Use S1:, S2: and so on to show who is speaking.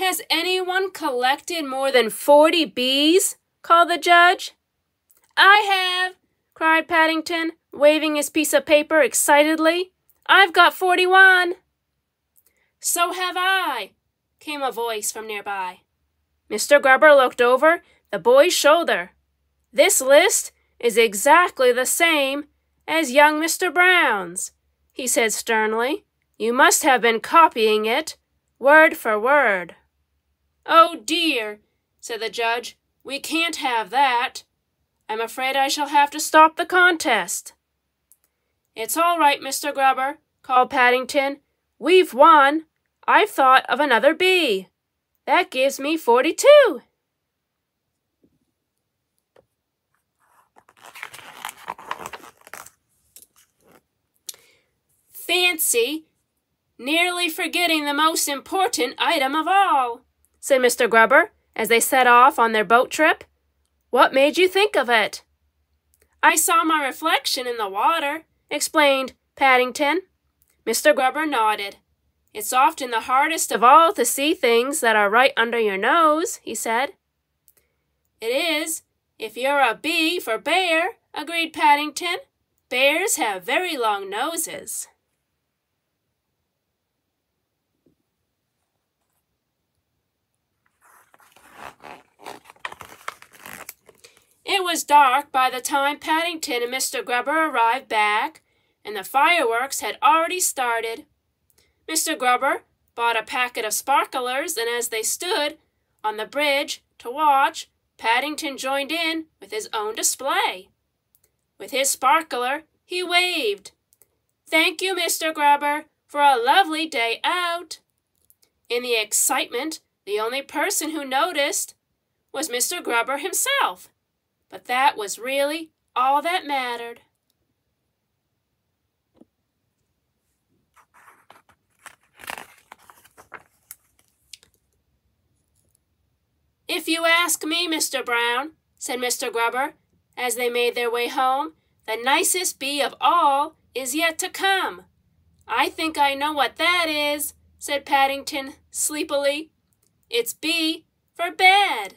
S1: Has anyone collected more than 40 bees? Called the judge. I have, cried Paddington, waving his piece of paper excitedly. I've got 41. So have I, came a voice from nearby. Mr. Grubber looked over the boy's shoulder. This list is exactly the same as young Mr. Brown's, he said sternly. You must have been copying it, word for word. Oh dear, said the judge, we can't have that. I'm afraid I shall have to stop the contest. It's all right, Mr. Grubber, called Paddington. We've won. I've thought of another bee. That gives me 42. Fancy nearly forgetting the most important item of all, said Mr. Grubber as they set off on their boat trip. What made you think of it? I saw my reflection in the water, explained Paddington. Mr. Grubber nodded. It's often the hardest of all to see things that are right under your nose, he said. It is, if you're a B for bear, agreed Paddington. Bears have very long noses. It was dark by the time Paddington and Mr. Grubber arrived back, and the fireworks had already started. Mr. Grubber bought a packet of sparklers, and as they stood on the bridge to watch, Paddington joined in with his own display. With his sparkler, he waved. Thank you, Mr. Grubber, for a lovely day out. In the excitement, the only person who noticed was Mr. Grubber himself. But that was really all that mattered. If you ask me, Mr. Brown, said Mr. Grubber, as they made their way home, the nicest bee of all is yet to come. I think I know what that is, said Paddington sleepily. It's B for bed.